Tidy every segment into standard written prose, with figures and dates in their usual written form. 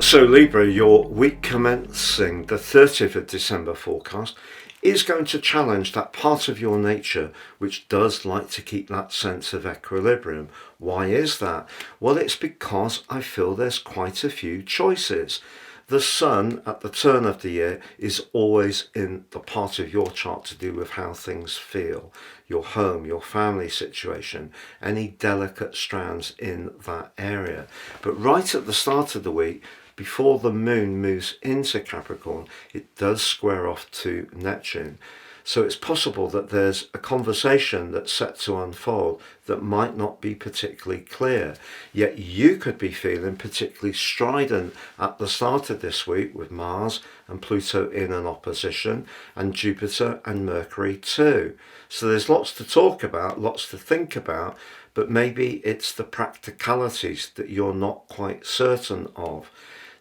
So Libra, your week commencing the 30th of December forecast is going to challenge that part of your nature which does like to keep that sense of equilibrium. Why is that? Well, it's because I feel there's quite a few choices. The sun at the turn of the year is always in the part of your chart to do with how things feel, your home, your family situation, any delicate strands in that area. But right at the start of the week, before the moon moves into Capricorn, it does square off to Neptune. So it's possible that there's a conversation that's set to unfold that might not be particularly clear. Yet you could be feeling particularly strident at the start of this week with Mars and Pluto in an opposition, and Jupiter and Mercury too. So there's lots to talk about, lots to think about, but maybe it's the practicalities that you're not quite certain of.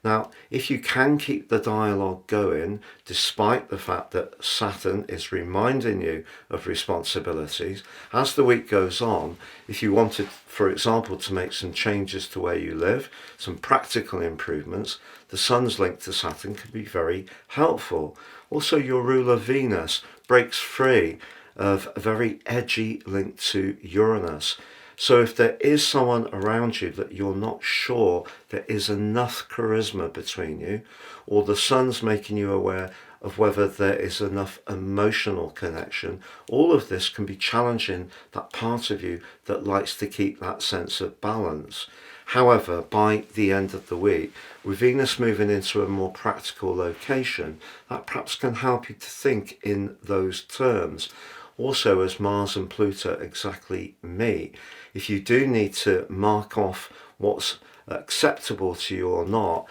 Now, if you can keep the dialogue going, despite the fact that Saturn is reminding you of responsibilities, as the week goes on, if you wanted, for example, to make some changes to where you live, some practical improvements, the Sun's link to Saturn can be very helpful. Also, your ruler Venus breaks free of a very edgy link to Uranus. So if there is someone around you that you're not sure there is enough charisma between you, or the sun's making you aware of whether there is enough emotional connection, all of this can be challenging that part of you that likes to keep that sense of balance. However, by the end of the week, with Venus moving into a more practical location, that perhaps can help you to think in those terms. Also, as Mars and Pluto exactly meet, if you do need to mark off what's acceptable to you or not,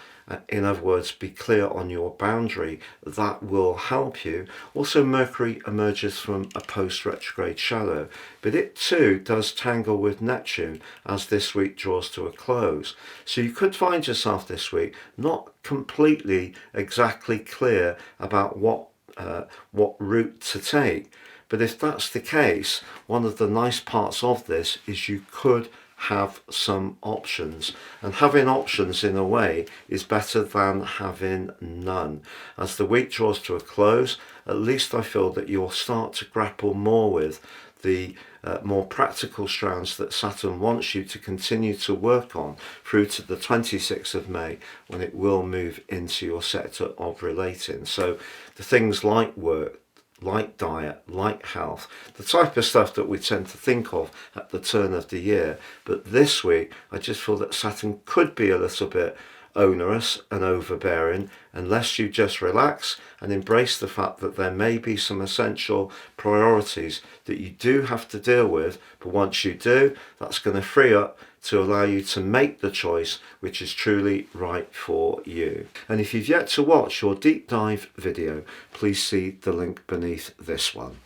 in other words, be clear on your boundary, that will help you. Also, Mercury emerges from a post-retrograde shadow, but it too does tangle with Neptune as this week draws to a close. So you could find yourself this week not completely exactly clear about what route to take. But if that's the case, one of the nice parts of this is you could have some options. And having options in a way is better than having none. As the week draws to a close, at least I feel that you'll start to grapple more with the more practical strands that Saturn wants you to continue to work on through to the 26th of May, when it will move into your sector of relating. So the things like work, like diet, like health, the type of stuff that we tend to think of at the turn of the year. But this week, I just feel that Saturn could be a little bit onerous and overbearing unless you just relax and embrace the fact that there may be some essential priorities that you do have to deal with. But once you do, that's going to free up to allow you to make the choice which is truly right for you. And if you've yet to watch your deep dive video, please see the link beneath this one.